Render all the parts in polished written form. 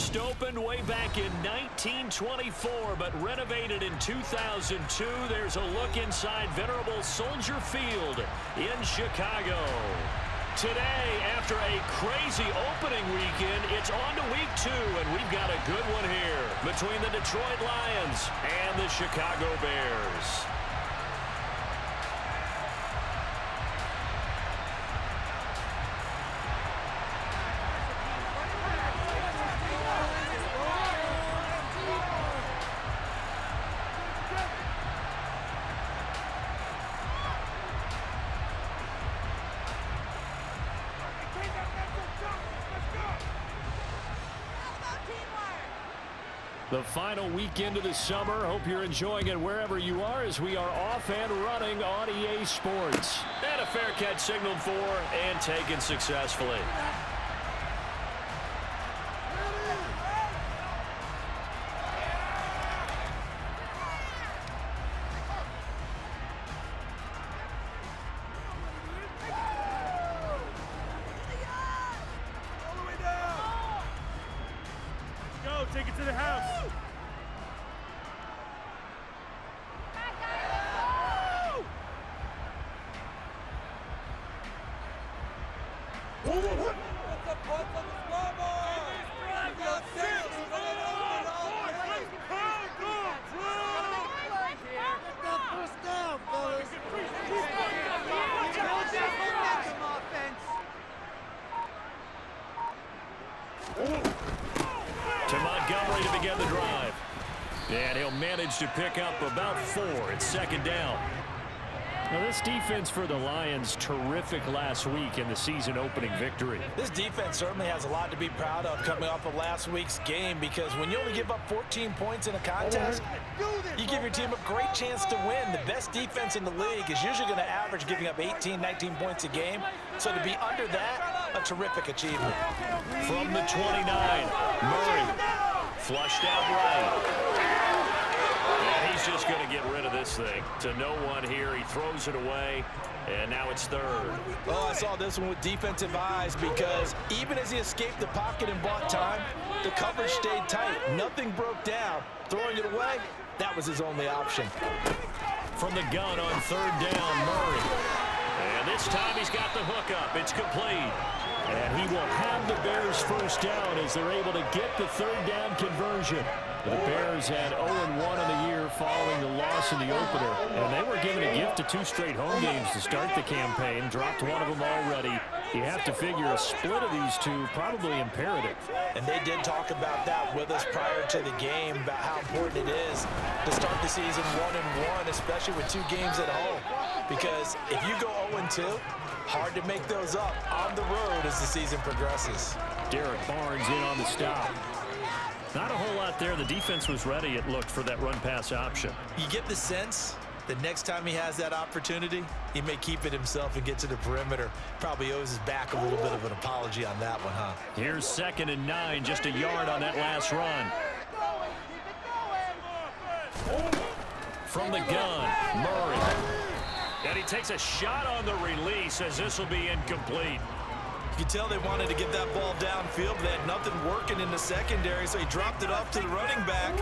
First opened way back in 1924, but renovated in 2002. There's a look inside venerable Soldier Field in Chicago. Today, after a crazy opening weekend, it's on to week 2, and we've got a good one here between the Detroit Lions and the Chicago Bears. The final weekend of the summer. Hope you're enjoying it wherever you are as we are off and running on EA Sports. And a fair catch signaled for and taken successfully. Take it to the house. To Montgomery to begin the drive. And he'll manage to pick up about 4. It's second down. Now, this defense for the Lions, terrific last week in the season-opening victory. This defense certainly has a lot to be proud of coming off of last week's game, because when you only give up 14 points in a contest, you give your team a great chance to win. The best defense in the league is usually going to average giving up 18, 19 points a game. So to be under that, a terrific achievement. From the 29, Murray flushed out right. And he's just going to get rid of this thing to no one here. He throws it away, and now it's third. Oh, I saw this one with defensive eyes, because even as he escaped the pocket and bought time, the coverage stayed tight. Nothing broke down. Throwing it away, that was his only option. From the gun on third down, Murray. And this time he's got the hook up. It's complete. And he will have the Bears first down as they're able to get the third down conversion. The Bears had 0-1 in the year following the loss in the opener. And they were given a gift of 2 straight home games to start the campaign. Dropped one of them already. You have to figure a split of these two probably imperative. And they did talk about that with us prior to the game, about how important it is to start the season 1-1, especially with 2 games at home. Because if you go 0-2, hard to make those up on the road as the season progresses. Derek Barnes in on the stop. Not a whole lot there. The defense was ready, it looked, for that run-pass option. You get the sense that next time he has that opportunity, he may keep it himself and get to the perimeter. Probably owes his back a little bit of an apology on that one, huh? Here's 2nd and 9, just a yard on that last run. From the gun, Murray. And he takes a shot on the release as this will be incomplete. You can tell they wanted to get that ball downfield, but they had nothing working in the secondary, so he dropped it off to the running back.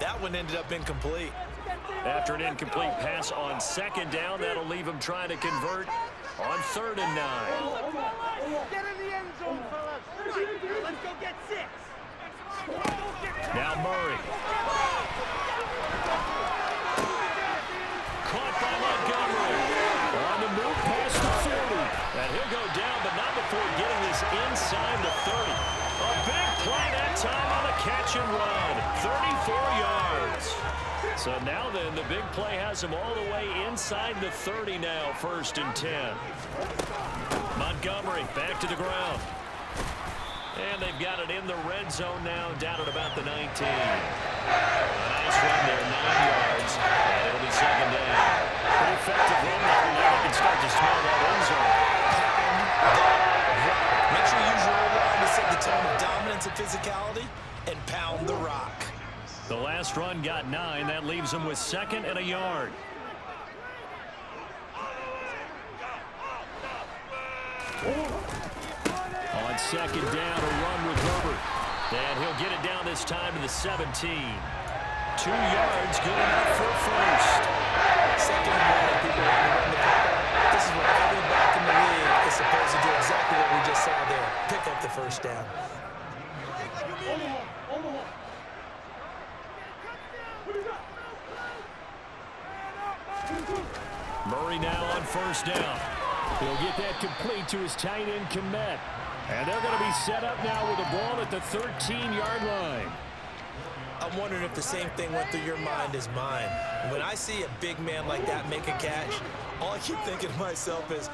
That one ended up incomplete. After an incomplete pass on 2nd down, that'll leave him trying to convert on 3rd and 9. Get in the end zone, fellas. Let's go get 6. Now Murray. Caught by Montgomery. On the move past the 40. And he'll go down, but not before getting this inside the 30. A big play that time on the catch and run. 34 yards. So now then, the big play has him all the way inside the 30 now, 1st and 10. Montgomery back to the ground. And they've got it in the red zone now, down at about the 19. A nice run there, 9 yards, and it'll be 2nd down. Pretty effective run there. Now they can start to smell that end zone. Make sure you use your line to set the tone of dominance and physicality, and pound the rock. The last run got 9. That leaves them with 2nd and a yard. On 2nd down, a run with Herbert. And he'll get it down this time to the 17. 2 yards, good enough for first. Second and 1, people want to run the football. This is what every back in the league is supposed to do, exactly what we just saw there. Pick up the first down. Murray now on first down. He'll get that complete to his tight end, Kmet. And they're going to be set up now with a ball at the 13-yard line. I'm wondering if the same thing went through your mind as mine. When I see a big man like that make a catch, all I keep thinking to myself is,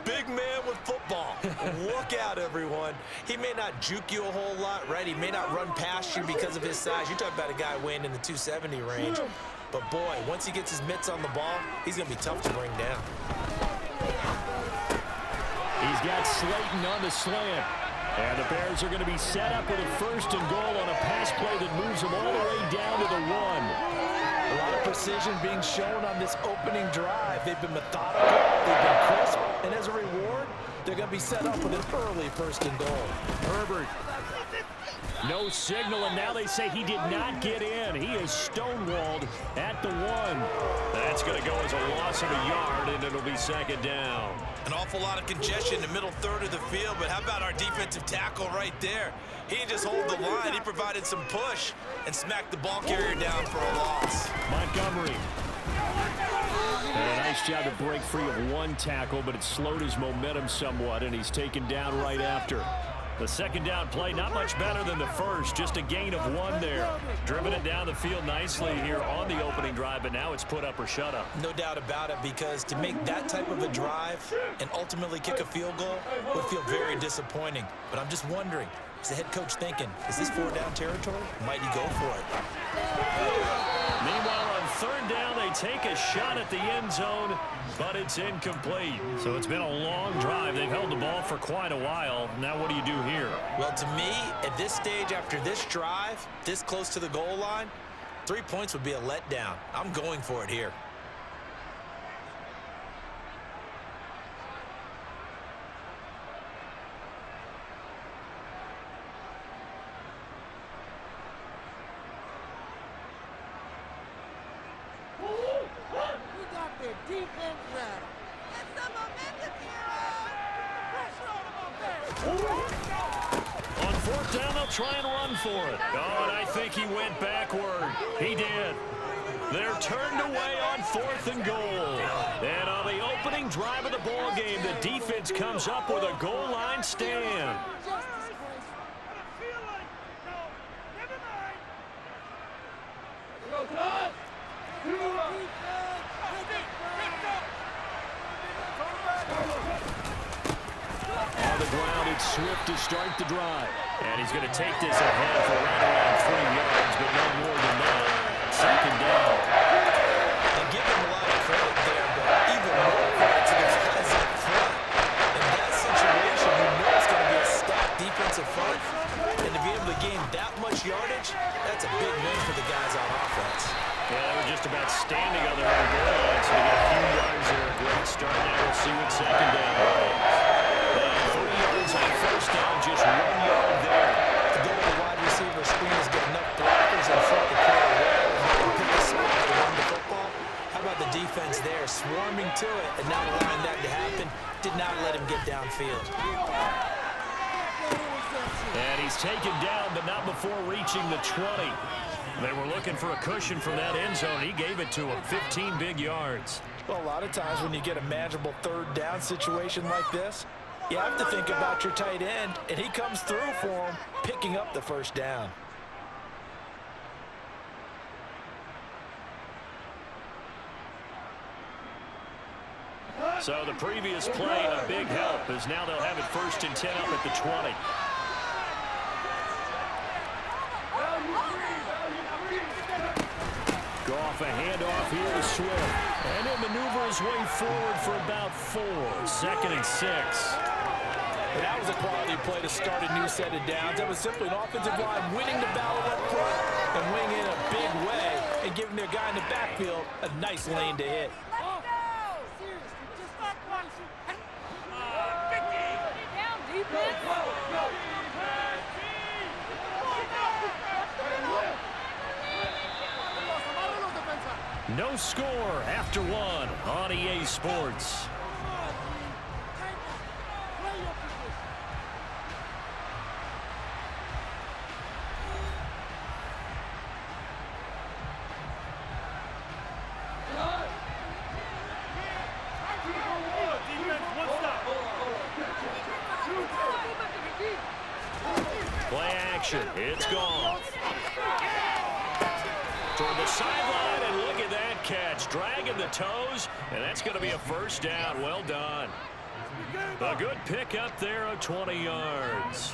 big man with football. Look out, everyone. He may not juke you a whole lot, right? He may not run past you because of his size. You're talking about a guy weighing in the 270 range. But, boy, once he gets his mitts on the ball, he's going to be tough to bring down. He's got Slayton on the slant. And the Bears are going to be set up with a first and goal on a pass play that moves them all the way down to the 1. A lot of precision being shown on this opening drive. They've been methodical, they've been crisp, and as a reward, they're going to be set up with an early first and goal. Herbert. No signal, and now they say he did not get in. He is stonewalled at the 1. That's going to go as a loss of a yard, and it'll be second down. An awful lot of congestion in the middle third of the field, but how about our defensive tackle right there? He didn't just hold the line. He provided some push and smacked the ball carrier down for a loss. Montgomery. And a nice job to break free of one tackle, but it slowed his momentum somewhat, and he's taken down right after. The second down play, not much better than the first, just a gain of 1 there. Driven it down the field nicely here on the opening drive, but now it's put up or shut up. No doubt about it, because to make that type of a drive and ultimately kick a field goal would feel very disappointing. But I'm just wondering, is the head coach thinking, is this 4-down territory? Might he go for it? Meanwhile, on third down, they take a shot at the end zone, but it's incomplete. So it's been a long drive. They've held the ball for quite a while. Now what do you do here? Well, to me, at this stage, after this drive, this close to the goal line, 3 points would be a letdown. I'm going for it here. On fourth down, they'll try and run for it. Oh, and I think he went backward. He did. They're turned away on fourth and goal. And on the opening drive of the ball game, the defense comes up with a goal line stand. On the ground, it's Swift to start the drive. And he's going to take this ahead for right around 3 yards, but no more than that. Second down. They give him a lot of credit there, but even more credit to the guys up front. In that situation, you know it's going to be a stacked defensive front. And to be able to gain that much yardage, that's a big win for the guys on offense. Yeah, they were just about standing on their own goal line, so they got a few yards there. A great start. Now we'll see what second down is. 3 yards on first down, just 1 yard there. To go to the wide receiver screen has got enough blockers in front to clear a wall and pick a spot to run the football. How about the defense there, swarming to it and not allowing that to happen? Did not let him get downfield. And he's taken down, but not before reaching the 20. They were looking for a cushion from that end zone. He gave it to him, 15 big yards. Well, a lot of times when you get a manageable third down situation like this, you have to think about your tight end, and he comes through for him, picking up the first down. So the previous play, a big help, as now they'll have it 1st and 10 up at the 20. Goff, a handoff here to Swift. And he'll maneuver his way forward for about 4. 2nd and 6. And that was a quality play to start a new set of downs. That was simply an offensive line winning the battle up front and winning in a big way and giving their guy in the backfield a nice lane to hit. No score after one on EA Sports. Play action. It's gone. Toward the sideline, and look at that catch. Dragging the toes, and that's going to be a first down. Well done. A good pickup there of 20 yards.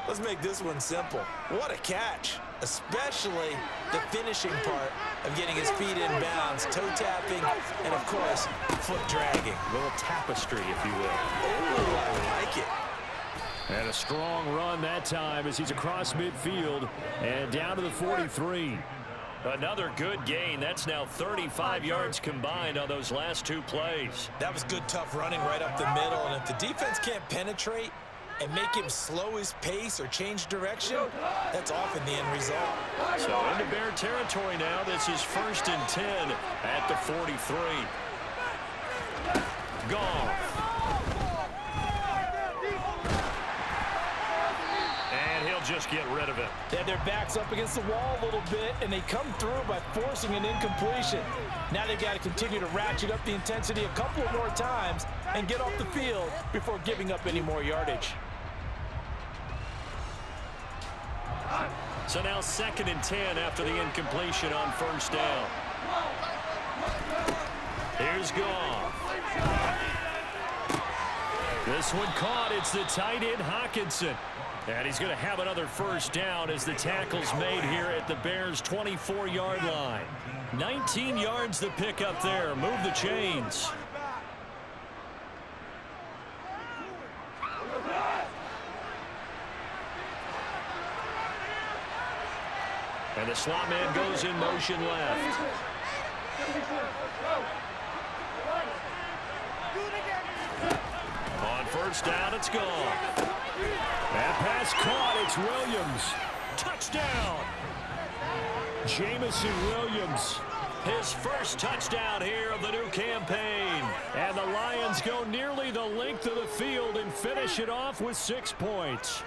Let's make this one simple. What a catch, especially the finishing part of getting his feet in bounds, toe tapping, and of course, foot dragging. A little tapestry, if you will. Oh, I like it. And a strong run that time as he's across midfield and down to the 43. Another good gain. That's now 35 yards combined on those last two plays. That was good, tough running right up the middle. And if the defense can't penetrate and make him slow his pace or change direction, that's often the end result. So into Bear territory now. This is 1st and 10 at the 43. Gone. Just get rid of it. Yeah, their back's up against the wall a little bit, and they come through by forcing an incompletion. Now they've got to continue to ratchet up the intensity a couple of more times and get off the field before giving up any more yardage. So now 2nd and 10 after the incompletion on 1st down. Here's Goff. This one caught. It's the tight end, Hockenson. And he's going to have another first down as the tackle's made here at the Bears' 24-yard line. 19 yards the pick up there. Move the chains. And the slot man goes in motion left. On 1st down, it's gone. That pass caught. It's Williams. Touchdown. Jamison Williams. His first touchdown here of the new campaign. And the Lions go nearly the length of the field and finish it off with 6 points.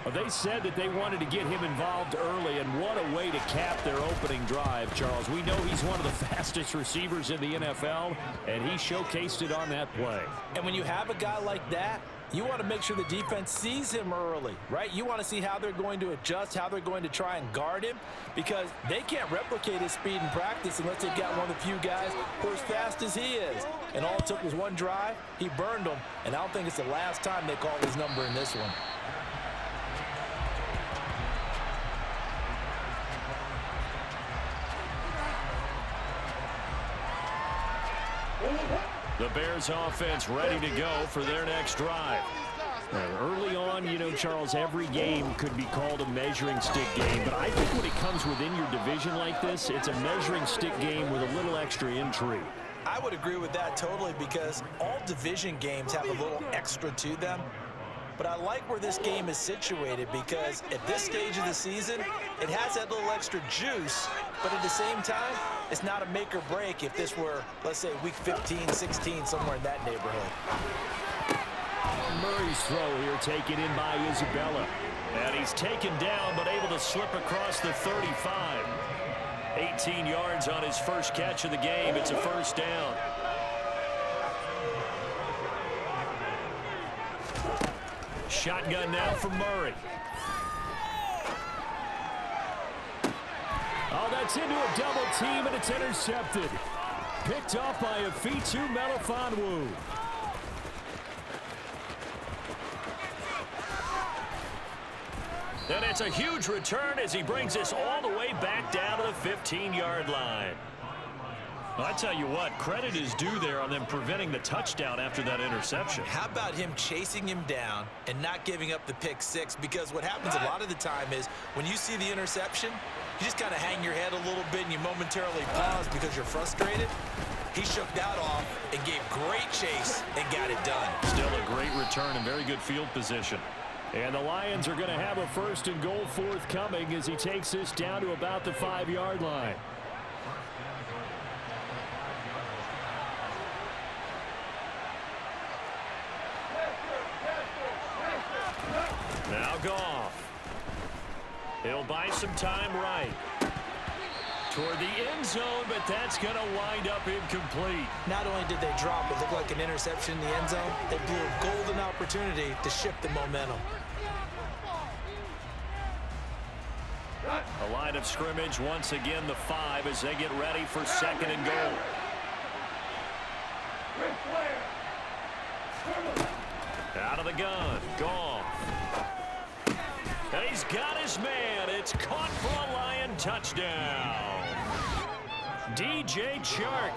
Well, they said that they wanted to get him involved early, and what a way to cap their opening drive, Charles. We know he's one of the fastest receivers in the NFL, and he showcased it on that play. And when you have a guy like that, you want to make sure the defense sees him early, right? You want to see how they're going to adjust, how they're going to try and guard him, because they can't replicate his speed in practice unless they've got one of the few guys who are as fast as he is. And all it took was one drive. He burned them, and I don't think it's the last time they call his number in this one. The Bears offense ready to go for their next drive. Early on, you know, Charles, every game could be called a measuring stick game, but I think when it comes within your division like this, it's a measuring stick game with a little extra intrigue. I would agree with that totally, because all division games have a little extra to them. But I like where this game is situated, because at this stage of the season, it has that little extra juice, but at the same time, it's not a make or break if this were, let's say, week 15, 16, somewhere in that neighborhood. Murray's throw here taken in by Isabella. And he's taken down, but able to slip across the 35. 18 yards on his first catch of the game. It's a first down. Shotgun now for Murray. Oh, that's into a double team, and it's intercepted. Picked off by Afitu Melifonwu. And it's a huge return as he brings us all the way back down to the 15-yard line. Well, I tell you what, credit is due there on them preventing the touchdown after that interception. How about him chasing him down and not giving up the pick six? Because what happens a lot of the time is when you see the interception, you just kind of hang your head a little bit and you momentarily pause because you're frustrated. He shook that off and gave great chase and got it done. Still a great return and very good field position. And the Lions are going to have a 1st and goal forthcoming as he takes this down to about the 5-yard line. Now Goff. He'll buy some time right. Toward the end zone, but that's going to wind up incomplete. Not only did they drop it look like an interception in the end zone, they blew a golden opportunity to shift the momentum. A line of scrimmage once again the 5 as they get ready for 2nd and goal. Out of the gun, Goff. And he's got his man. It's caught for a Lion touchdown. DJ Chark,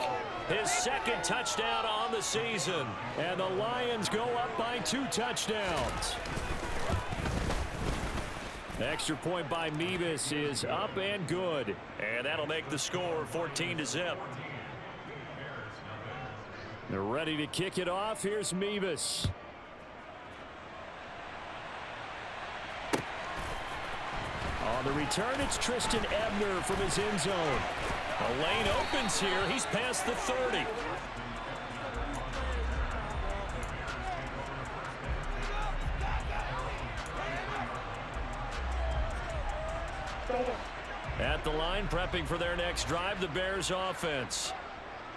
his 2nd touchdown on the season. And the Lions go up by 2 touchdowns. Extra point by Mevis is up and good. And that'll make the score 14-0. They're ready to kick it off. Here's Mevis. On the return, it's Tristan Ebner from his end zone. The lane opens here. He's past the 30. At the line, prepping for their next drive, the Bears offense.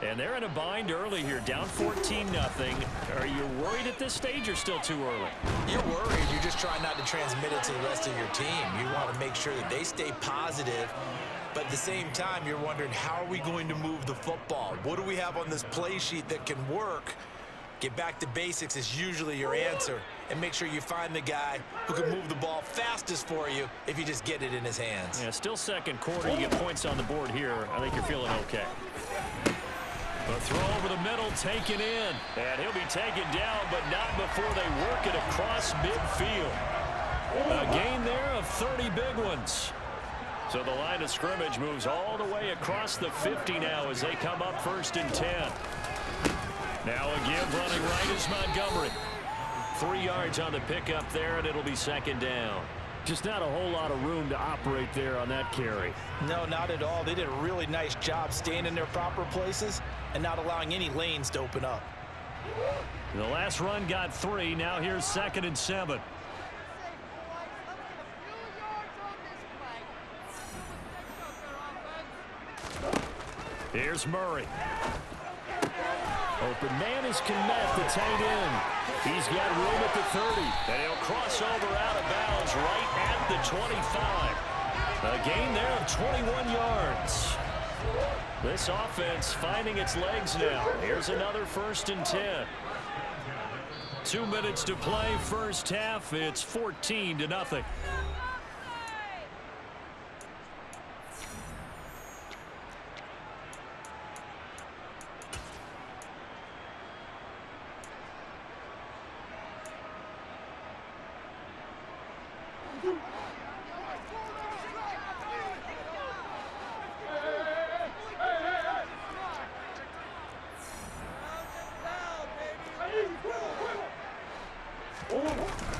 And they're in a bind early here, down 14-0. Are you worried at this stage or still too early? You're worried. You're just trying not to transmit it to the rest of your team. You want to make sure that they stay positive. But at the same time, you're wondering, how are we going to move the football? What do we have on this play sheet that can work? Get back to basics is usually your answer. And make sure you find the guy who can move the ball fastest for you if you just get it in his hands. Yeah, still 2nd quarter. You get points on the board here. I think you're feeling okay. The throw over the middle, taken in. And he'll be taken down, but not before they work it across midfield. A gain there of 30 big ones. So the line of scrimmage moves all the way across the 50 now as they come up 1st and 10. Now again running right is Montgomery. 3 yards on the pickup there, and it'll be 2nd down. Just not a whole lot of room to operate there on that carry. No, not at all. They did a really nice job staying in their proper places and not allowing any lanes to open up. The last run got 3. Now here's 2nd and 7. Here's Murray. Open man is Kmet, the tight end. He's got room at the 30. And he'll cross over out of bounds right at the 25. A gain there of 21 yards. This offense finding its legs now. Here's another 1st and 10. 2 minutes to play, 1st half. It's 14-0.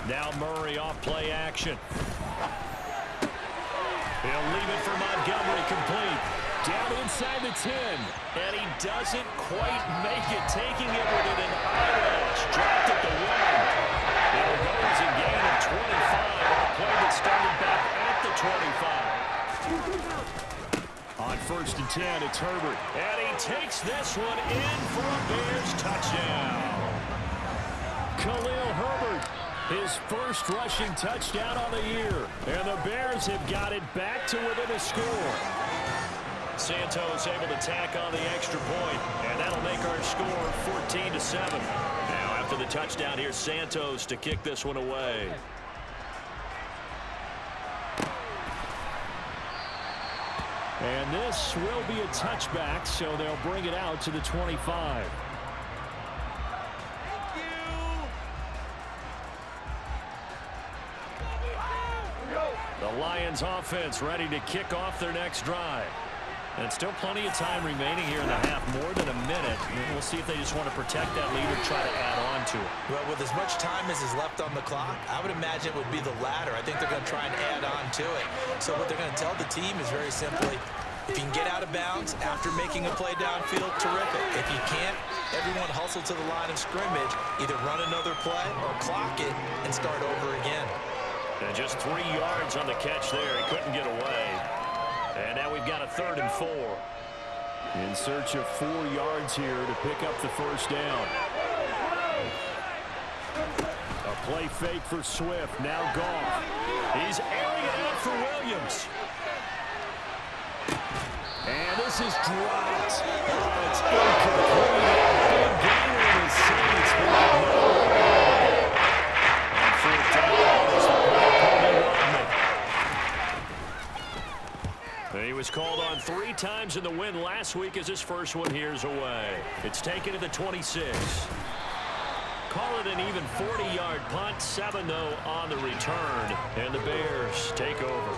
Now Murray off play action. He'll leave it for Montgomery, complete. Down inside the 10. And he doesn't quite make it, taking it with an eye rush. Dropped at the 1. There goes a gain of 25 on a play that started back at the 25. On 1st and 10, it's Herbert. And he takes this one in for a Bears touchdown. Khalil Herbert, his 1st rushing touchdown on the year. And the Bears have got it back to within a score. Santos able to tack on the extra point, and that'll make our score 14-7. Now after the touchdown, here's Santos to kick this one away. And this will be a touchback, so they'll bring it out to the 25. The Lions offense ready to kick off their next drive. And still plenty of time remaining here in the half, more than a minute. We'll see if they just want to protect that lead or try to add on to it. Well, with as much time as is left on the clock, I would imagine it would be the latter. I think they're going to try and add on to it. So what they're going to tell the team is very simply, if you can get out of bounds after making a play downfield, terrific. If you can't, everyone hustle to the line of scrimmage, either run another play or clock it and start over again. And just 3 yards on the catch there. He couldn't get away. And now we've got a 3rd and 4. In search of 4 yards here to pick up the first down. A play fake for Swift. Now Goff. He's airing it out for Williams. And this is dropped. Oh, it's incomplete. Big gainer in his seats. On 4th down, it's the He was called on 3 times in the win last week as his first one here's away. It's taken to the 26. Call it an even 40-yard punt, 7 though on the return, and the Bears take over.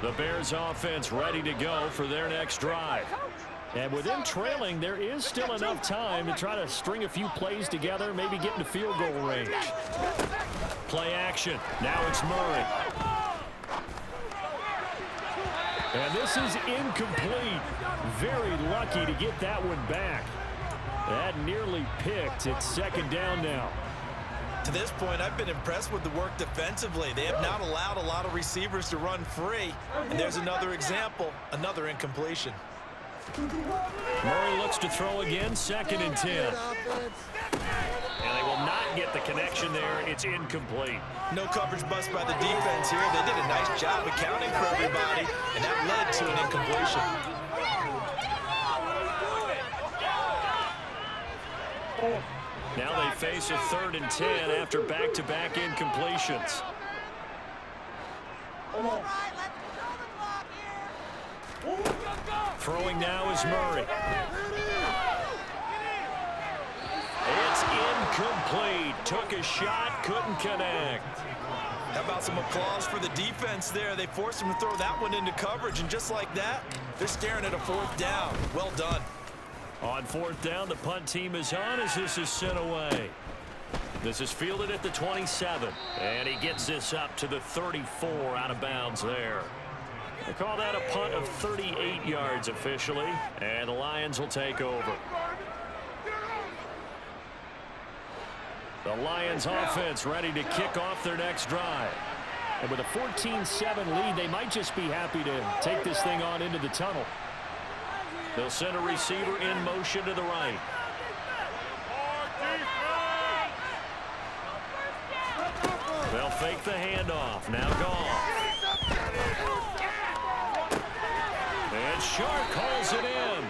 The Bears offense ready to go for their next drive. And with them trailing, there is still enough time to try to string a few plays together, maybe get into field goal range. Play action. Now it's Murray. And this is incomplete. Very lucky to get that one back. That nearly picked. It's 2nd down now. To this point, I've been impressed with the work defensively. They have not allowed a lot of receivers to run free. And there's another example, another incompletion. Murray looks to throw again, 2nd and 10. And they will not get the connection there. It's incomplete. No coverage bust by the defense here. They did a nice job accounting for everybody, and that led to an incompletion. Now they face a 3rd and 10 after back-to-back incompletions. Throwing now is Murray. It's incomplete. Took a shot, couldn't connect. How about some applause for the defense there? They forced him to throw that one into coverage, and just like that, they're staring at a 4th down. Well done. On 4th down, the punt team is on as this is sent away. This is fielded at the 27, and he gets this up to the 34 out of bounds there. They call that a punt of 38 yards officially, and the Lions will take over. The Lions offense ready to kick off their next drive. And with a 14-7 lead, they might just be happy to take this thing on into the tunnel. They'll send a receiver in motion to the right. They'll fake the handoff. Now Goff. And Shark calls it in.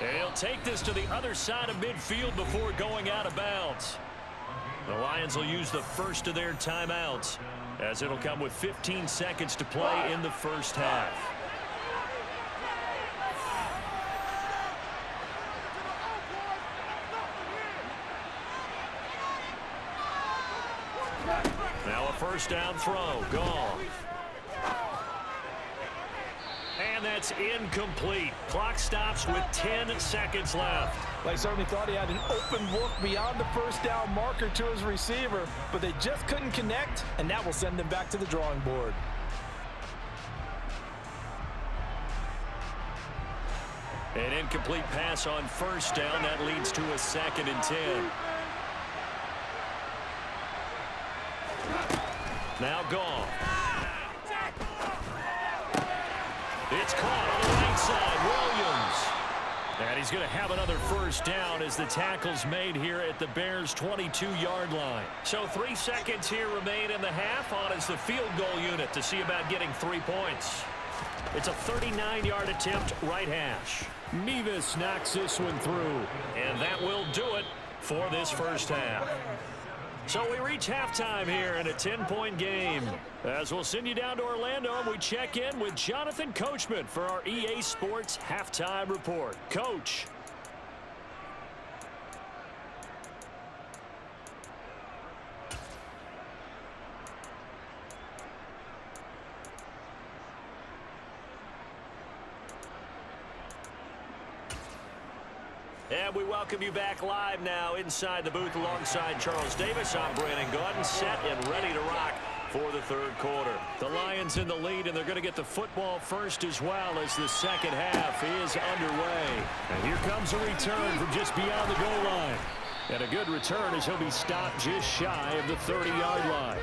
And he'll take this to the other side of midfield before going out of bounds. The Lions will use the first of their timeouts, as it'll come with 15 seconds to play in the first half. Now a first down throw. Goff. And that's incomplete. Clock stops with 10 seconds left. They certainly thought he had an open look beyond the first down marker to his receiver, but they just couldn't connect, and that will send them back to the drawing board. An incomplete pass on first down. That leads to a 2nd and 10. Now Goff. It's caught on the right side. Williams. And he's going to have another first down as the tackle's made here at the Bears' 22-yard line. So 3 seconds here remain in the half. On is the field goal unit to see about getting 3 points. It's a 39-yard attempt, right hash. Mevis knocks this one through. And that will do it for this first half. So we reach halftime here in a 10-point game. As we'll send you down to Orlando, and we check in with Jonathan Coachman for our EA Sports Halftime Report. Coach. And we welcome you back live now inside the booth alongside Charles Davis. I'm Brandon Gaudin, set and ready to rock for the third quarter. The Lions in the lead, and they're going to get the football first as well as the second half is underway. And here comes a return from just beyond the goal line. And a good return as he'll be stopped just shy of the 30-yard line.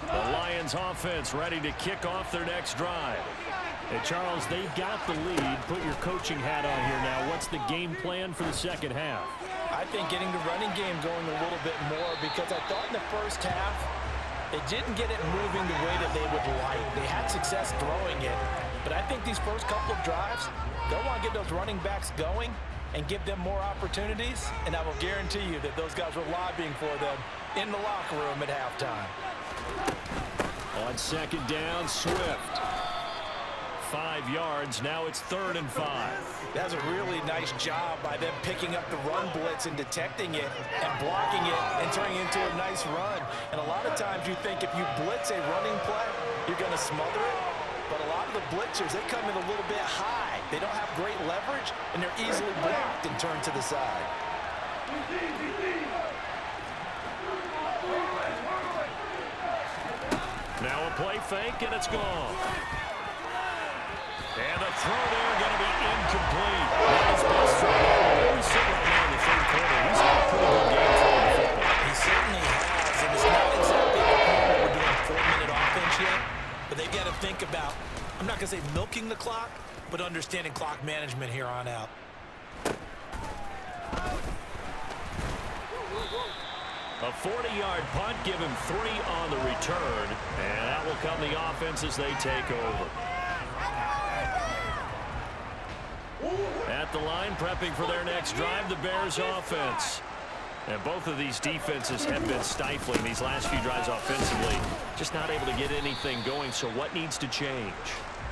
The Lions offense ready to kick off their next drive. Hey, Charles, they've got the lead. Put your coaching hat on here now. What's the game plan for the second half? I think getting the running game going a little bit more, because I thought in the first half they didn't get it moving the way that they would like. They had success throwing it, but I think these first couple of drives, they'll want to get those running backs going and give them more opportunities, and I will guarantee you that those guys were lobbying for them in the locker room at halftime. On second down, Swift. 5 yards. Now it's 3rd and 5. That's a really nice job by them picking up the run blitz and detecting it and blocking it and turning it into a nice run. And a lot of times you think if you blitz a running play, you're going to smother it. But a lot of the blitzers, they come in a little bit high. They don't have great leverage, and they're easily blocked and turned to the side. Now a play fake, and it's gone. And the throw there going to be incomplete. That is best for him. He's sitting right now in the third quarter. He's had a pretty good game throwing the football. He certainly has, and it's not exactly the point where we're doing 4-minute offense yet, but they've got to think about, I'm not going to say milking the clock, but understanding clock management here on out. A 40-yard punt, give him 3 on the return, and that will come the offense as they take over. At the line, prepping for their next drive, the Bears offense. And both of these defenses have been stifling these last few drives offensively. Just not able to get anything going, so what needs to change?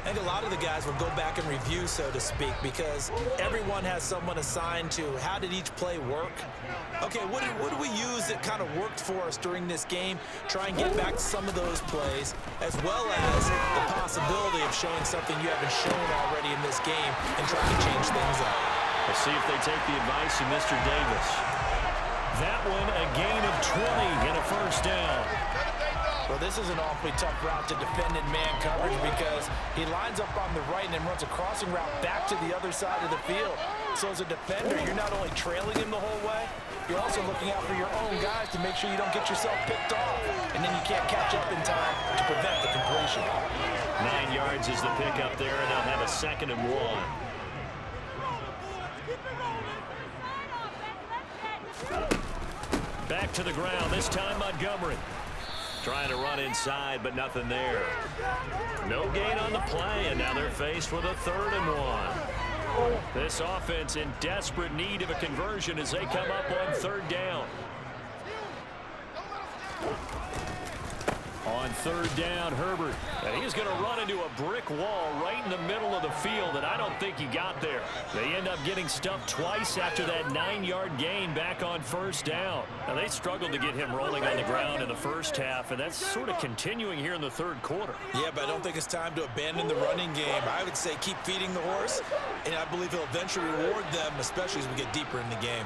I think a lot of the guys will go back and review, so to speak, because everyone has someone assigned to how did each play work. Okay, what did we use that kind of worked for us during this game? Try and get back to some of those plays, as well as the possibility of showing something you haven't shown already in this game and trying to change things up. We'll see if they take the advice of Mr. Davis. That one, a gain of 20 and a first down. Well, this is an awfully tough route to defend in man coverage because he lines up on the right and then runs a crossing route back to the other side of the field. So as a defender, you're not only trailing him the whole way, you're also looking out for your own guys to make sure you don't get yourself picked off. And then you can't catch up in time to prevent the completion. 9 yards is the pickup there, and they'll have a 2nd and 1. Back to the ground, this time Montgomery. Trying to run inside, but nothing there. No gain on the play, and now they're faced with a 3rd and 1. This offense in desperate need of a conversion as they come up on 3rd down. On 3rd down, Herbert. And he's going to run into a brick wall right in the middle of the field, and I don't think he got there. They end up getting stuffed twice after that 9-yard gain back on 1st down. Now, they struggled to get him rolling on the ground in the first half, and that's sort of continuing here in the 3rd quarter. Yeah, but I don't think it's time to abandon the running game. I would say keep feeding the horse, and I believe he'll eventually reward them, especially as we get deeper in the game.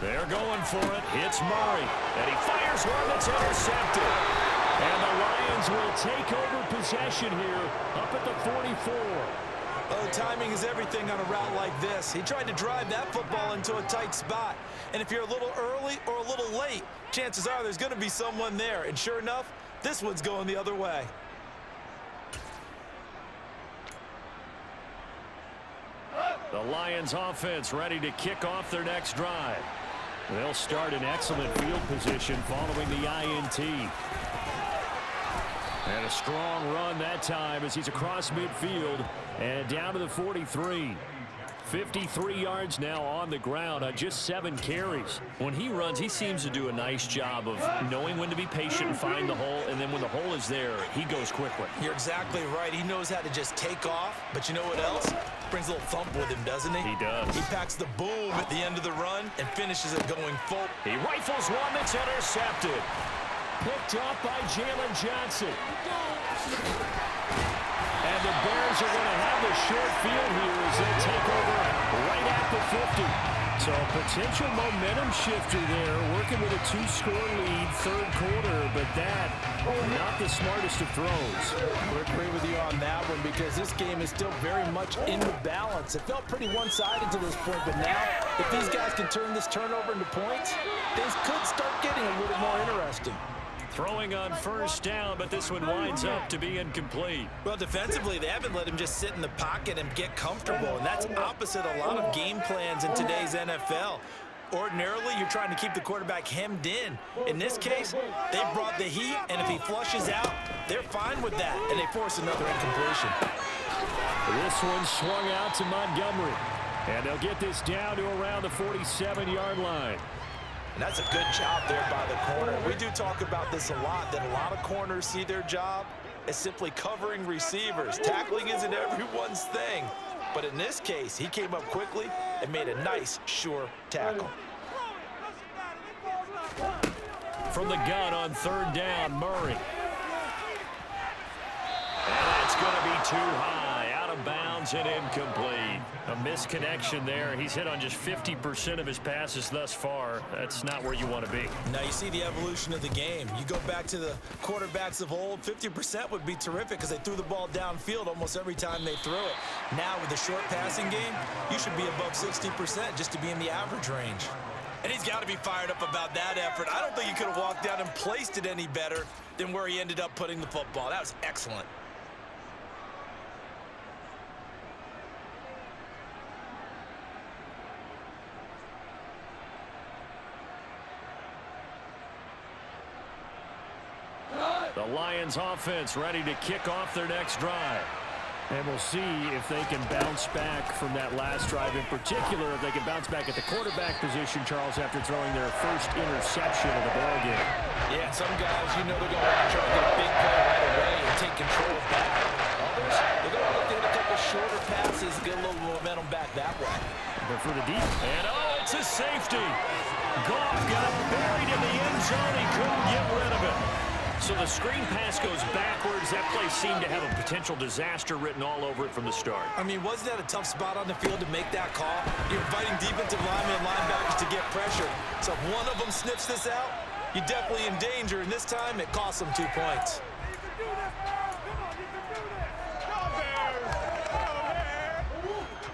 They're going for it. It's Murray. And he fires one that's intercepted. And the Lions will take over possession here up at the 44. Oh, timing is everything on a route like this. He tried to drive that football into a tight spot. And if you're a little early or a little late, chances are there's going to be someone there. And sure enough, this one's going the other way. The Lions offense ready to kick off their next drive. They'll start in excellent field position following the INT. And a strong run that time as he's across midfield and down to the 43. 53 yards now on the ground on just 7 carries. When he runs, he seems to do a nice job of knowing when to be patient and find the hole, and then when the hole is there, he goes quickly. You're exactly right. He knows how to just take off, but you know what else? Brings a little thump with him, doesn't he? He does. He packs the boom at the end of the run and finishes it going full. He rifles one that's intercepted. Picked up by Jalen Johnson. And the Bears are going to have the short field here as they take over right at the 50. So a potential momentum shifter there, working with a 2-score lead, third quarter, but that, not the smartest of throws. I agree with you on that one because this game is still very much in the balance. It felt pretty one-sided to this point, but now, if these guys can turn this turnover into points, things could start getting a little more interesting. Throwing on first down, but this one winds up to be incomplete. Well, defensively, they haven't let him just sit in the pocket and get comfortable, and that's opposite a lot of game plans in today's NFL. Ordinarily, you're trying to keep the quarterback hemmed in. In this case, they brought the heat, and if he flushes out, they're fine with that, and they force another incompletion. This one swung out to Montgomery, and they'll get this down to around the 47-yard line. And that's a good job there by the corner. We do talk about this a lot, that a lot of corners see their job as simply covering receivers. Tackling isn't everyone's thing. But in this case, he came up quickly and made a nice, sure tackle. From the gun on third down, Murray. And that's going to be too high, out of bounds and incomplete. A misconnection there. He's hit on just 50% of his passes thus far. That's not where you want to be. Now you see the evolution of the game. You go back to the quarterbacks of old, 50% would be terrific because they threw the ball downfield almost every time they threw it. Now with the short passing game, you should be above 60% just to be in the average range. And he's got to be fired up about that effort. I don't think he could have walked down and placed it any better than where he ended up putting the football. That was excellent. The Lions offense ready to kick off their next drive. And we'll see if they can bounce back from that last drive. In particular, if they can bounce back at the quarterback position, Charles, after throwing their first interception of the ballgame. Yeah, some guys, you know, they're going to try to get a big play right away and take control of that. Others, they're going to look to hit a couple shorter passes and get a little momentum back that way. But for the deep, and oh, it's a safety. Goff got buried in the end zone. He couldn't get rid of it. So the screen pass goes backwards. That play seemed to have a potential disaster written all over it from the start. I mean, wasn't that a tough spot on the field to make that call? You're inviting defensive linemen and linebackers to get pressure. So if one of them snips this out, you're definitely in danger. And this time, it cost them 2 points.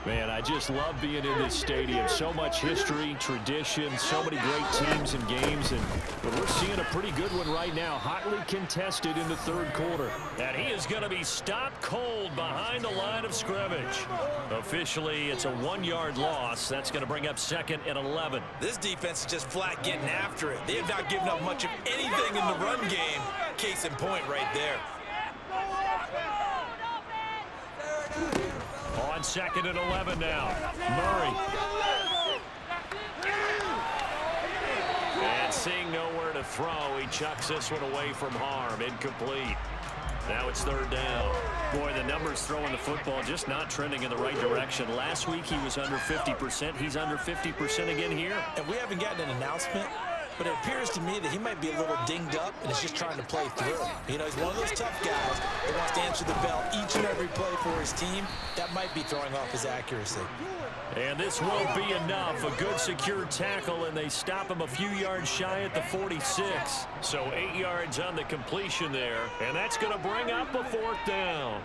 Man, I just love being in this stadium. So much history, tradition, so many great teams and games. But we're seeing a pretty good one right now. Hotly contested in the third quarter. And he is going to be stopped cold behind the line of scrimmage. Officially, it's a 1-yard loss. That's going to bring up 2nd and 11. This defense is just flat getting after it. They have not given up much of anything in the run game. Case in point right there. On 2nd and 11 now. Murray. And seeing nowhere to throw, he chucks this one away from harm. Incomplete. Now it's third down. Boy, the numbers throwing the football just not trending in the right direction. Last week he was under 50%. He's under 50% again here. And we haven't gotten an announcement, but it appears to me that he might be a little dinged up and is just trying to play through. You know, he's one of those tough guys that wants to answer the bell each and every play for his team. That might be throwing off his accuracy. And this won't be enough. A good secure tackle, and they stop him a few yards shy at the 46. So 8 yards on the completion there, and that's going to bring up a 4th down.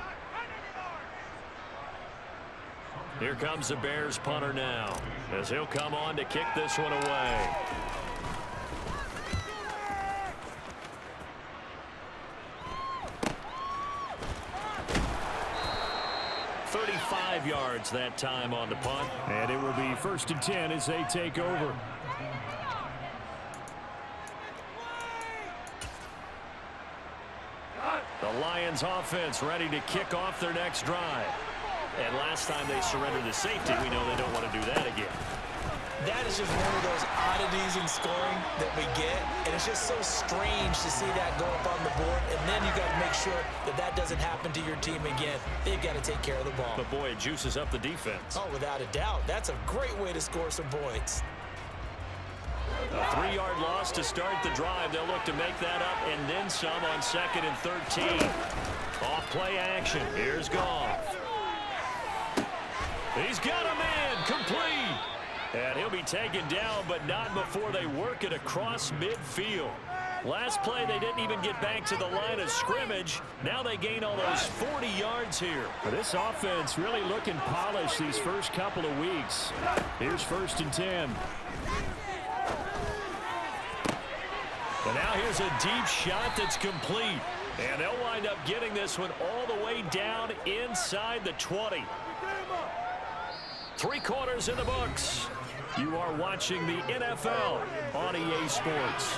Here comes the Bears punter now, as he'll come on to kick this one away. 35 yards that time on the punt. And it will be 1st and 10 as they take over. The Lions offense ready to kick off their next drive. And last time they surrendered the safety, we know they don't want to do that again. That is just one of those oddities in scoring that we get, and it's just so strange to see that go up on the board, and then you got to make sure that that doesn't happen to your team again. They've got to take care of the ball. But, boy, it juices up the defense. Oh, without a doubt. That's a great way to score some points. A 3-yard loss to start the drive. They'll look to make that up and then some on 2nd and 13. Off play action. Here's Goff. He's got a man. Complete. And he'll be taken down, but not before they work it across midfield. Last play, they didn't even get back to the line of scrimmage. Now they gain almost 40 yards here. This offense really looking polished these first couple of weeks. Here's 1st and 10. And now here's a deep shot that's complete. And they'll wind up getting this one all the way down inside the 20. 3 quarters in the books. You are watching the NFL on EA Sports.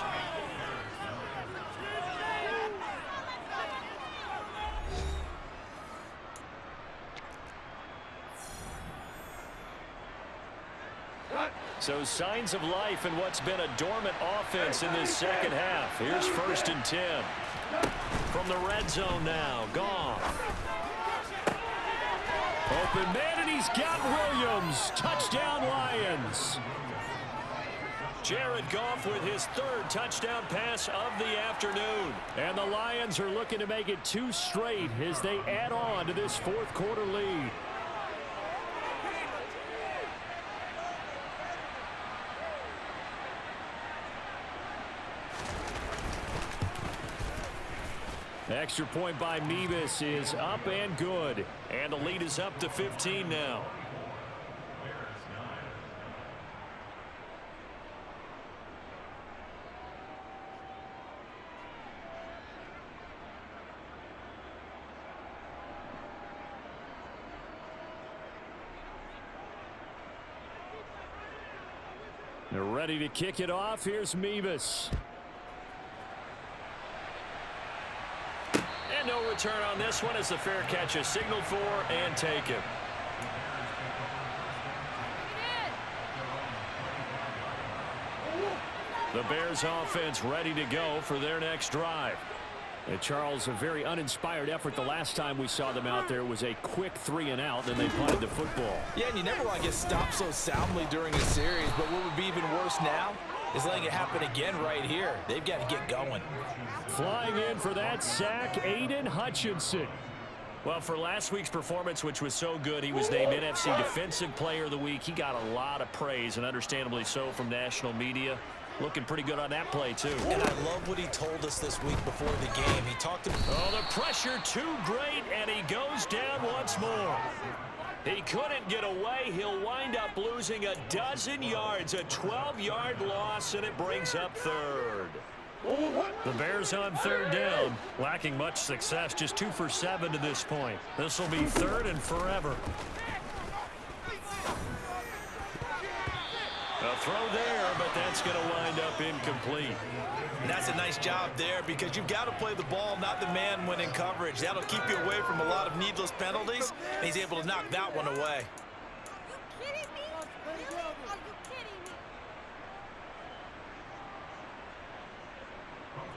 So signs of life in what's been a dormant offense in this second half. Here's 1st and 10. From the red zone now, Goff. Open man, and he's got Williams. Touchdown, Lions. Jared Goff with his 3rd touchdown pass of the afternoon. And the Lions are looking to make it 2 straight as they add on to this 4th quarter lead. Extra point by Mevis is up and good. And the lead is up to 15 now. They're ready to kick it off. Here's Mevis. And no return on this one as the fair catch is signaled for and taken. The Bears offense ready to go for their next drive. And Charles, a very uninspired effort the last time we saw them out there. Was a quick 3 and out, then they punted the football. Yeah, and you never want to get stopped so soundly during a series, but what would be even worse now is letting it happen again right here. They've got to get going. Flying in for that sack, Aiden Hutchinson. Well, for last week's performance, which was so good, he was named NFC Defensive Player of the Week. He got a lot of praise, and understandably so, from national media. Looking pretty good on that play, too. And I love what he told us this week before the game. He talked about... Oh, the pressure too great, and he goes down once more. He couldn't get away. He'll wind up losing a dozen yards, a 12-yard loss, and it brings up 3rd. The Bears on 3rd down, lacking much success, just 2 for 7 to this point. This will be 3rd and forever. A throw there, but that's going to wind up incomplete. And that's a nice job there because you've got to play the ball, not the man when in coverage. That'll keep you away from a lot of needless penalties, and he's able to knock that one away.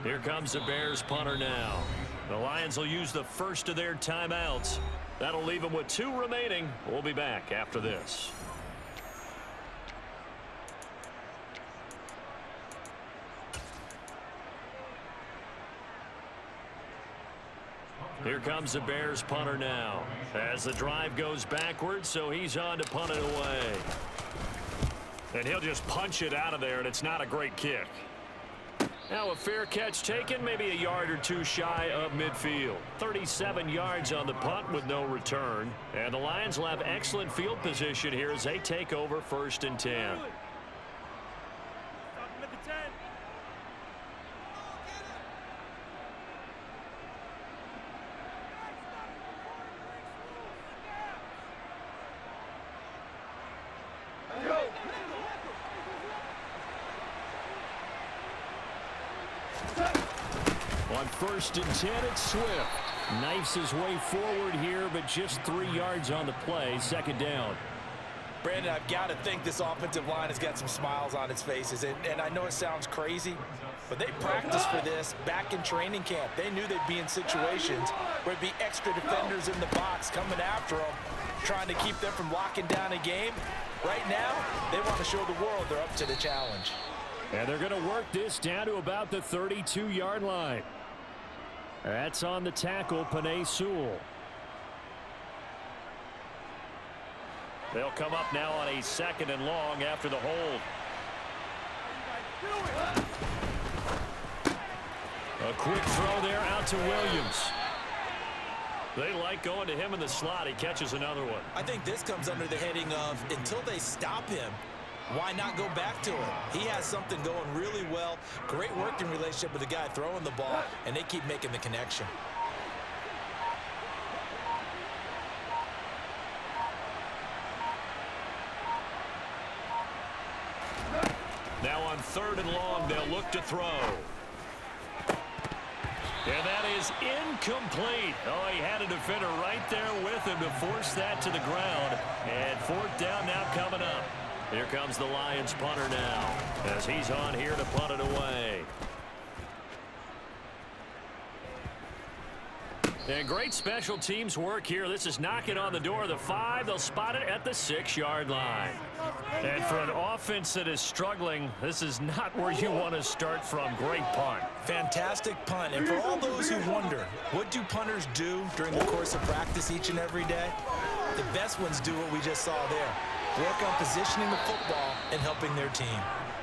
Here comes the Bears punter now. The Lions will use the first of their timeouts. That'll leave them with 2 remaining. We'll be back after this. Here comes the Bears punter now. As the drive goes backwards, so he's on to punt it away. And he'll just punch it out of there, and it's not a great kick. Now a fair catch taken, maybe a yard or 2 shy of midfield. 37 yards on the punt with no return. And the Lions will have excellent field position here as they take over 1st and 10. On 1st and 10, it's Swift. Knifes his way forward here, but just 3 yards on the play. 2nd down. Brandon, I've got to think this offensive line has got some smiles on its faces. And I know it sounds crazy, but they practiced for this back in training camp. They knew they'd be in situations where it'd be extra defenders in the box coming after them, trying to keep them from locking down a game. Right now, they want to show the world they're up to the challenge. And they're going to work this down to about the 32-yard line. That's on the tackle, Penei Sewell. They'll come up now on a 2nd and long after the hold. A quick throw there out to Williams. They like going to him in the slot. He catches another one. I think this comes under the heading of until they stop him, why not go back to him? He has something going really well. Great working relationship with the guy throwing the ball, and they keep making the connection. Now on 3rd and long, they'll look to throw. And that is incomplete. Oh, he had a defender right there with him to force that to the ground. And 4th down now coming up. Here comes the Lions punter now as he's on here to punt it away. And great special teams work here. This is knocking on the door of the 5. They'll spot it at the 6-yard line. And for an offense that is struggling, this is not where you want to start from. Great punt. Fantastic punt. And for all those who wonder, what do punters do during the course of practice each and every day? The best ones do what we just saw there. Work on positioning the football and helping their team.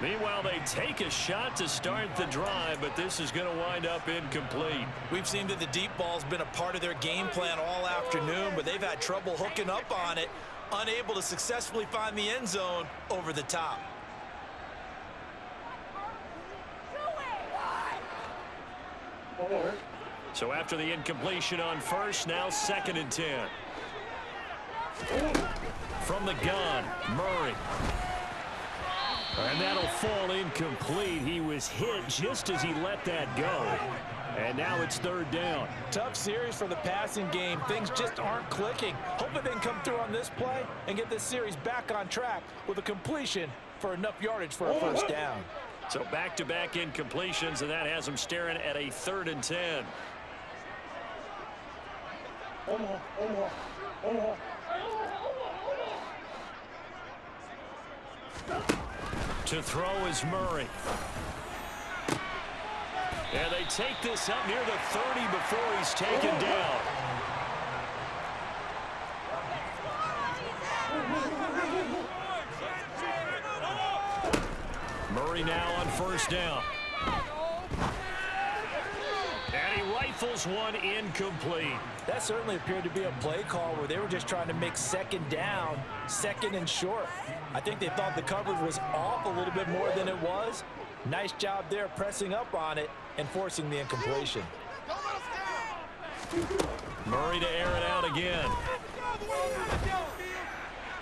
Meanwhile, they take a shot to start the drive, but this is going to wind up incomplete. We've seen that the deep ball's been a part of their game plan all afternoon, but they've had trouble hooking up on it, unable to successfully find the end zone over the top. So after the incompletion on 1st, now 2nd and 10. From the gun, Murray. And that'll fall incomplete. He was hit just as he let that go. And now it's 3rd down. Tough series for the passing game. Things just aren't clicking. Hoping they can come through on this play and get this series back on track with a completion for enough yardage for a 1st down. So back-to-back incompletions, and that has them staring at a 3rd and 10. To throw is Murray. And they take this up near the 30 before he's taken down. Murray now on 1st down. And he rifles one incomplete. That certainly appeared to be a play call where they were just trying to make 2nd down, 2nd and short. I think they thought the coverage was off a little bit more than it was. Nice job there pressing up on it and forcing the incompletion. Murray to air it out again.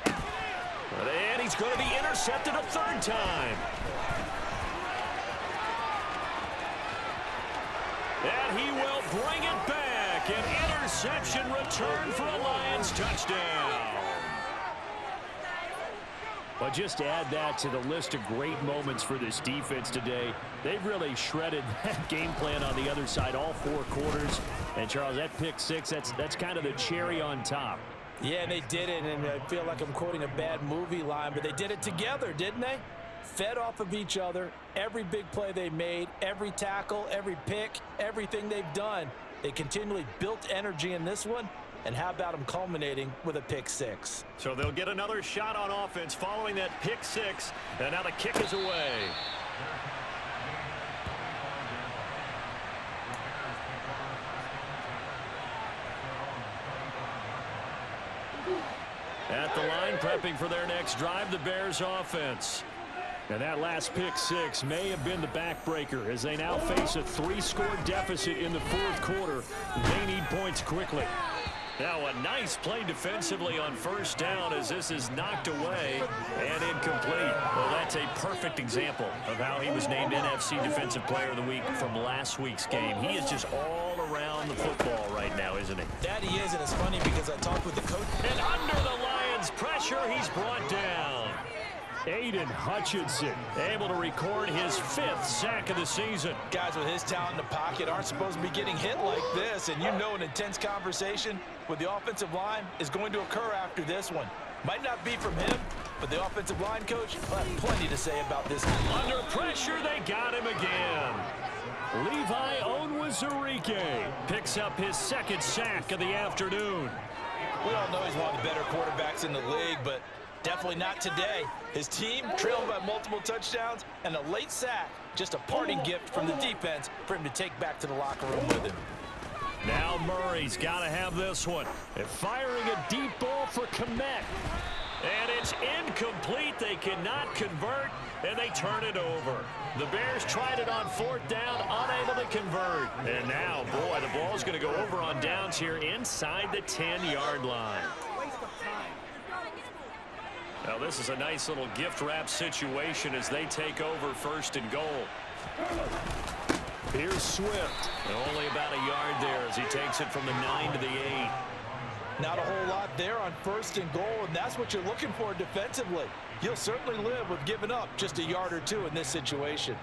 And he's going to be intercepted a 3rd time. And he will bring it back. An interception return for a Lions touchdown. But just add that to the list of great moments for this defense today. They've really shredded that game plan on the other side all 4 quarters. And, Charles, that pick 6, that's kind of the cherry on top. Yeah, and they did it, and I feel like I'm quoting a bad movie line, but they did it together, didn't they? Fed off of each other, every big play they made, every tackle, every pick, everything they've done. They continually built energy in this one, and how about them culminating with a pick 6? So they'll get another shot on offense following that pick 6, and now the kick is away. At the line, prepping for their next drive, the Bears offense. And that last pick 6 may have been the backbreaker as they now face a 3-score deficit in the 4th quarter. They need points quickly. Now a nice play defensively on 1st down as this is knocked away and incomplete. Well, that's a perfect example of how he was named NFC Defensive Player of the Week from last week's game. He is just all around the football right now, isn't he? That he is, and it's funny because I talked with the coach. And under the Lions Lions pressure. He's brought down. Aiden Hutchinson able to record his 5th sack of the season. Guys with his talent in the pocket aren't supposed to be getting hit like this, and you know an intense conversation with the offensive line is going to occur after this one. Might not be from him, but the offensive line coach will have plenty to say about this. Under pressure, they got him again. Levi Onwuzurike picks up his 2nd sack of the afternoon. We all know he's one of the better quarterbacks in the league, but definitely not today. His team trailed by multiple touchdowns and a late sack. Just a parting gift from the defense for him to take back to the locker room with him. Now Murray's got to have this one. They're firing a deep ball for Kmet. And it's incomplete. They cannot convert, and they turn it over. The Bears tried it on 4th down, unable to convert. And now, boy, the ball's going to go over on downs here inside the 10-yard line. Now, this is a nice little gift wrap situation as they take over 1st and goal. Here's Swift. Only about a yard there as he takes it from the 9 to the 8. Not a whole lot there on 1st and goal, and that's what you're looking for defensively. You'll certainly live with giving up just a yard or two in this situation.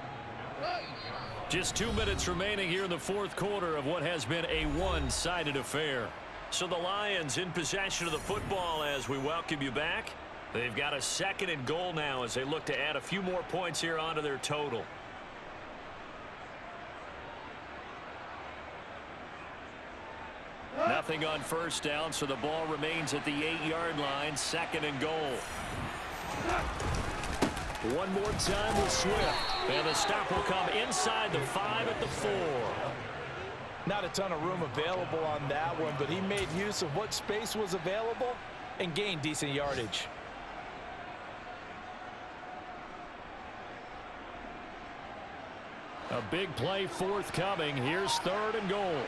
Just 2 minutes remaining here in the 4th quarter of what has been a one-sided affair. So the Lions in possession of the football as we welcome you back. They've got a 2nd and goal now as they look to add a few more points here onto their total. Nothing on 1st down, so the ball remains at the 8-yard line, 2nd and goal. One more time with Swift. And the stop will come inside the 5 at the 4. Not a ton of room available on that one, but he made use of what space was available and gained decent yardage. A big play forthcoming. Here's 3rd and goal.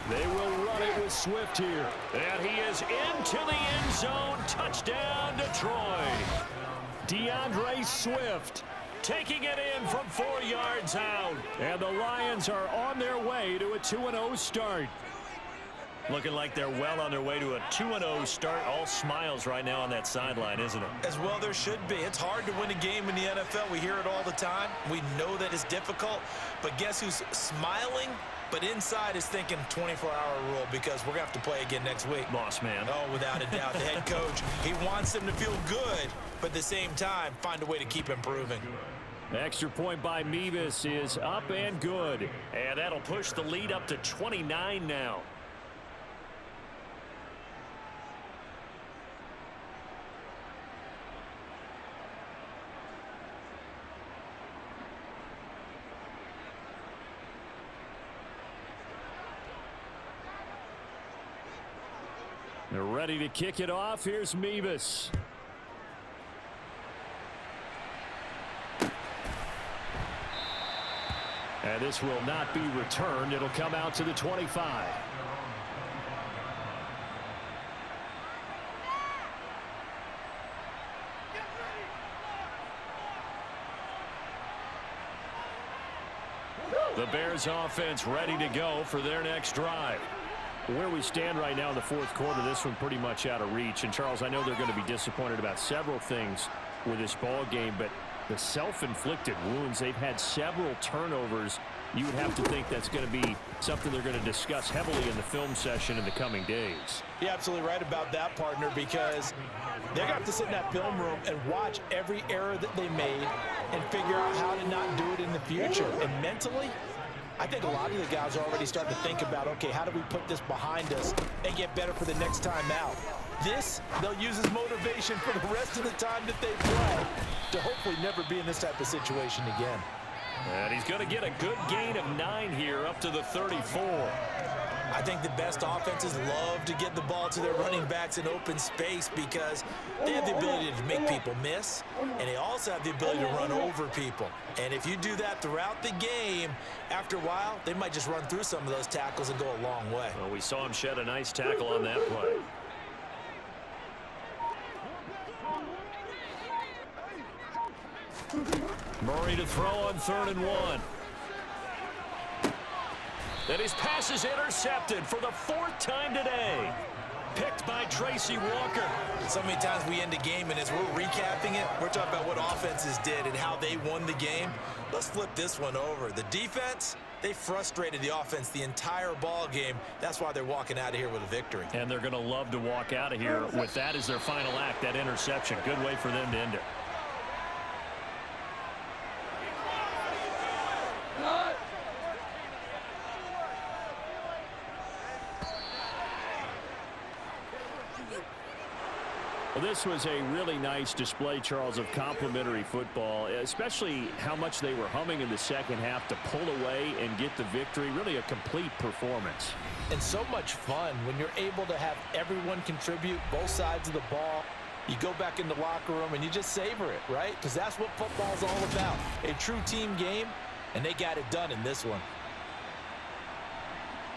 They will run it with Swift here. And he is into the end zone. Touchdown, Detroit. DeAndre Swift taking it in from 4 yards out. And the Lions are on their way to a 2-0 start. Looking like they're well on their way to a 2-0 start. All smiles right now on that sideline, isn't it? As well there should be. It's hard to win a game in the NFL. We hear it all the time. We know that it's difficult. But guess who's smiling? But inside is thinking 24-hour rule because we're going to have to play again next week. Boss man. Oh, without a doubt. The head coach, he wants them to feel good, but at the same time, find a way to keep improving. Extra point by Mevis is up and good. And that'll push the lead up to 29 now. They're ready to kick it off. Here's Mevis. And this will not be returned. It'll come out to the 25. The Bears offense ready to go for their next drive. Where we stand right now in the 4th quarter, this one pretty much out of reach. And, Charles, I know they're going to be disappointed about several things with this ball game, but the self-inflicted wounds, they've had several turnovers. You would have to think that's going to be something they're going to discuss heavily in the film session in the coming days. You're absolutely right about that, partner, because they're going to have to sit in that film room and watch every error that they made and figure out how to not do it in the future. And mentally, I think a lot of the guys are already starting to think about, okay, how do we put this behind us and get better for the next time out? This, they'll use as motivation for the rest of the time that they play to hopefully never be in this type of situation again. And he's going to get a good gain of 9 here up to the 34. I think the best offenses love to get the ball to their running backs in open space because they have the ability to make people miss, and they also have the ability to run over people. And if you do that throughout the game, after a while, they might just run through some of those tackles and go a long way. Well, we saw him shed a nice tackle on that play. Murray to throw on 3rd and 1. And his pass is intercepted for the 4th time today. Picked by Tracy Walker. So many times we end a game, and as we're recapping it, we're talking about what offenses did and how they won the game. Let's flip this one over. The defense, they frustrated the offense the entire ball game. That's why they're walking out of here with a victory. And they're going to love to walk out of here with that as their final act, that interception. Good way for them to end it. Well, this was a really nice display, Charles, of complimentary football, especially how much they were humming in the second half to pull away and get the victory. Really a complete performance. And so much fun when you're able to have everyone contribute, both sides of the ball. You go back in the locker room and you just savor it, right? Because that's what football's all about. A true team game, and they got it done in this one.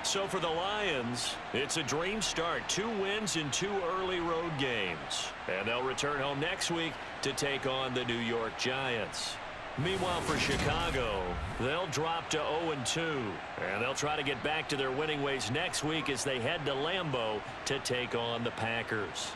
So for the Lions, it's a dream start. 2 wins in 2 early road games. And they'll return home next week to take on the New York Giants. Meanwhile, for Chicago, they'll drop to 0-2. And they'll try to get back to their winning ways next week as they head to Lambeau to take on the Packers.